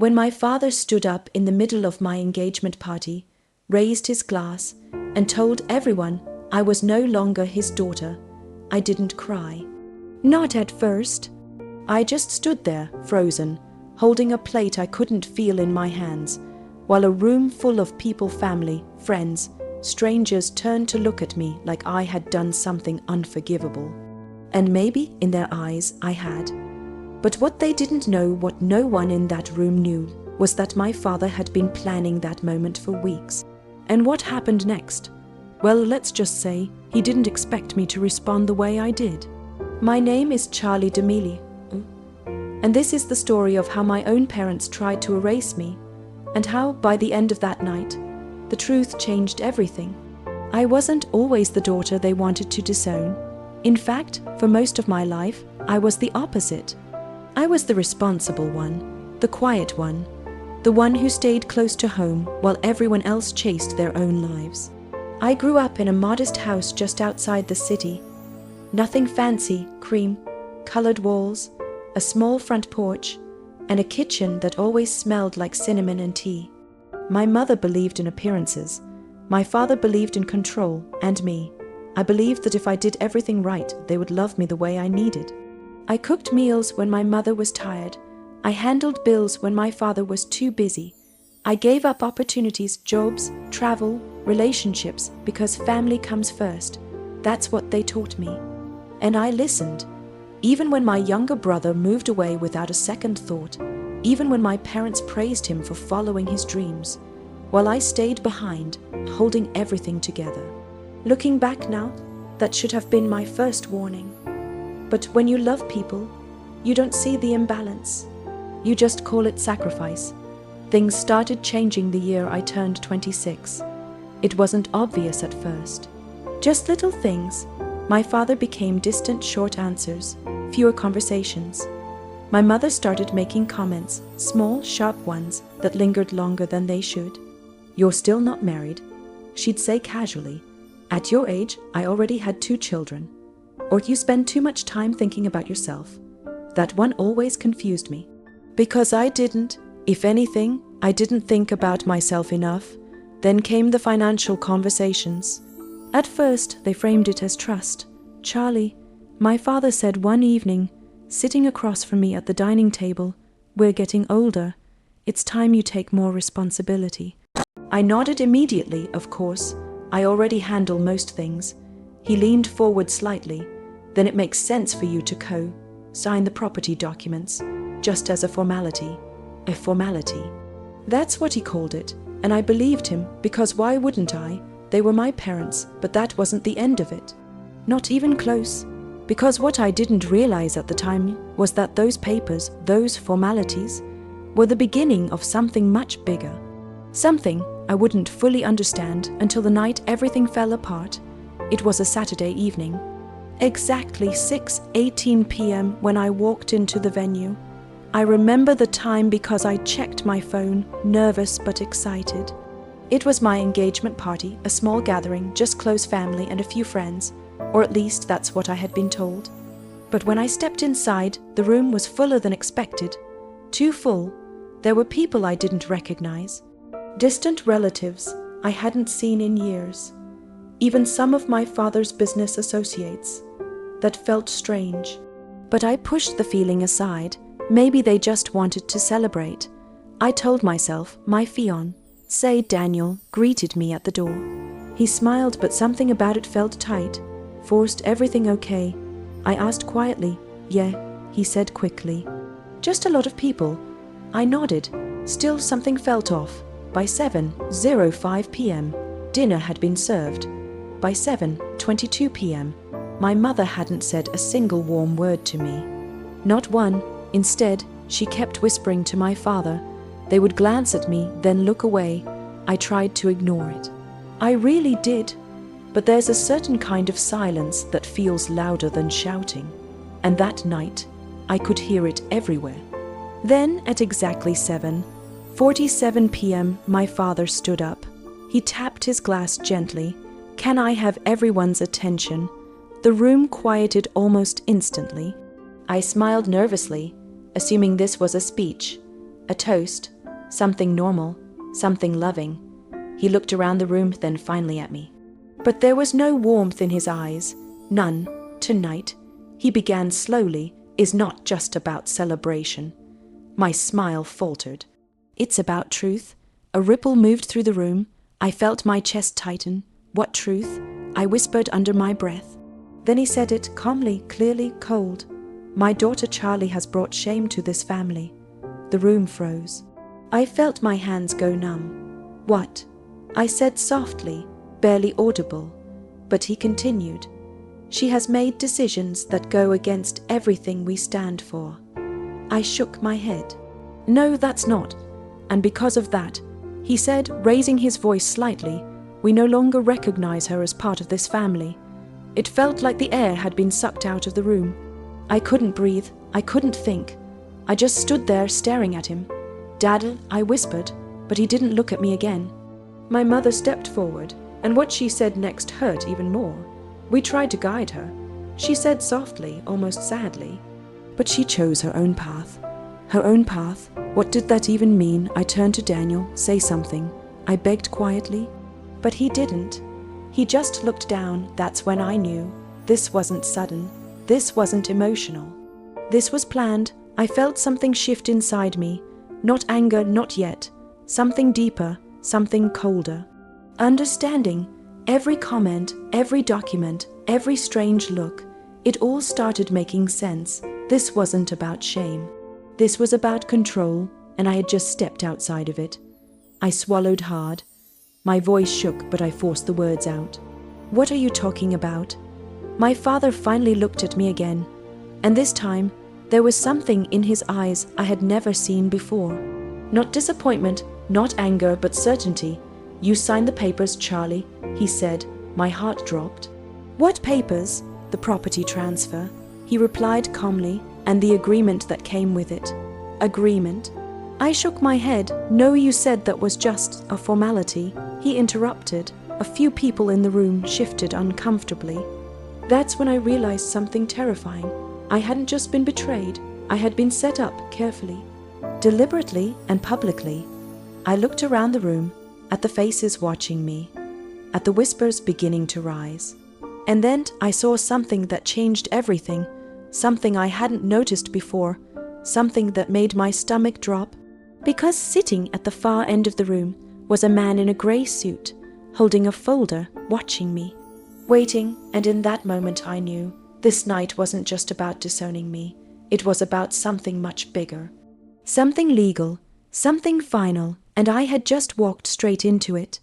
When my father stood up in the middle of my engagement party, raised his glass, and told everyone I was no longer his daughter, I didn't cry. Not at first. I just stood there, frozen, holding a plate I couldn't feel in my hands, while a room full of people, family, friends, strangers turned to look at me like I had done something unforgivable. And maybe in their eyes I had. But what they didn't know, what no one in that room knew, was that my father had been planning that moment for weeks. And what happened next? Well, let's just say he didn't expect me to respond the way I did. My name is Charlie D'Amelia, and this is the story of how my own parents tried to erase me, and how, by the end of that night, the truth changed everything. I wasn't always the daughter they wanted to disown. In fact, for most of my life, I was the opposite. I was the responsible one, the quiet one, the one who stayed close to home while everyone else chased their own lives. I grew up in a modest house just outside the city. Nothing fancy, cream-colored walls, a small front porch, and a kitchen that always smelled like cinnamon and tea. My mother believed in appearances. My father believed in control, and me. I believed that if I did everything right, they would love me the way I needed. I cooked meals when my mother was tired. I handled bills when my father was too busy. I gave up opportunities, jobs, travel, relationships, because family comes first. That's what they taught me. And I listened. Even when my younger brother moved away without a second thought, even when my parents praised him for following his dreams, while I stayed behind, holding everything together. Looking back now, that should have been my first warning. But when you love people, you don't see the imbalance. You just call it sacrifice. Things started changing the year I turned 26. It wasn't obvious at first. Just little things. My father became distant, short answers, fewer conversations. My mother started making comments, small, sharp ones that lingered longer than they should. "You're still not married," she'd say casually. "At your age, I already had 2 children." Or "You spend too much time thinking about yourself." That one always confused me. Because I didn't. If anything, I didn't think about myself enough. Then came the financial conversations. At first, they framed it as trust. "Charlie," my father said one evening, sitting across from me at the dining table, "we're getting older. It's time you take more responsibility." I nodded immediately, of course. I already handle most things. He leaned forward slightly. "Then it makes sense for you to sign the property documents, just as a formality." A formality. That's what he called it, and I believed him, because why wouldn't I? They were my parents, but that wasn't the end of it. Not even close. Because what I didn't realize at the time was that those papers, those formalities, were the beginning of something much bigger. Something I wouldn't fully understand until the night everything fell apart. It was a Saturday evening. Exactly 6:18 p.m. when I walked into the venue. I remember the time because I checked my phone, nervous but excited. It was my engagement party, a small gathering, just close family and a few friends, or at least that's what I had been told. But when I stepped inside, the room was fuller than expected. Too full. There were people I didn't recognize. Distant relatives I hadn't seen in years. Even some of my father's business associates. That felt strange. But I pushed the feeling aside. Maybe they just wanted to celebrate. I told myself, my fiancé, Daniel, greeted me at the door. He smiled, but something about it felt tight, forced. "Everything okay?" I asked quietly. "Yeah," he said quickly. "Just a lot of people." I nodded. Still something felt off. By 7:05 p.m., dinner had been served. By 7:22 p.m., my mother hadn't said a single warm word to me. Not one. Instead, she kept whispering to my father. They would glance at me, then look away. I tried to ignore it. I really did. But there's a certain kind of silence that feels louder than shouting. And that night, I could hear it everywhere. Then, at exactly 7:47 p.m., my father stood up. He tapped his glass gently. "Can I have everyone's attention?" The room quieted almost instantly. I smiled nervously, assuming this was a speech. A toast, something normal, something loving. He looked around the room, then finally at me. But there was no warmth in his eyes, none. Tonight, he began slowly, is not just about celebration. My smile faltered. It's about truth. A ripple moved through the room. I felt my chest tighten. What truth? I whispered under my breath. Then he said it calmly, clearly, cold. My daughter Charlie has brought shame to this family. The room froze. I felt my hands go numb. What? I said softly, barely audible. But he continued. She has made decisions that go against everything we stand for. I shook my head. No, that's not. And because of that, he said, raising his voice slightly, we no longer recognize her as part of this family. It felt like the air had been sucked out of the room. I couldn't breathe. I couldn't think. I just stood there staring at him. Dad, I whispered, but he didn't look at me again. My mother stepped forward, and what she said next hurt even more. We tried to guide her. She said softly, almost sadly, but she chose her own path. Her own path? What did that even mean? I turned to Daniel. Say something. I begged quietly, but he didn't. He just looked down. That's when I knew. This wasn't sudden. This wasn't emotional. This was planned. I felt something shift inside me. Not anger, not yet. Something deeper, something colder. Understanding. Every comment, every document, every strange look. It all started making sense. This wasn't about shame. This was about control, and I had just stepped outside of it. I swallowed hard. My voice shook, but I forced the words out. What are you talking about? My father finally looked at me again, and this time, there was something in his eyes I had never seen before. Not disappointment, not anger, but certainty. You signed the papers, Charlie, he said. My heart dropped. What papers? The property transfer. He replied calmly, and the agreement that came with it. Agreement? I shook my head. No, you said that was just a formality. He interrupted. A few people in the room shifted uncomfortably. That's when I realized something terrifying. I hadn't just been betrayed. I had been set up carefully, deliberately and publicly. I looked around the room, at the faces watching me, at the whispers beginning to rise. And then I saw something that changed everything, something I hadn't noticed before, something that made my stomach drop. Because sitting at the far end of the room was a man in a grey suit, holding a folder, watching me, waiting, and in that moment I knew this night wasn't just about disowning me. It was about something much bigger. Something legal, something final, and I had just walked straight into it.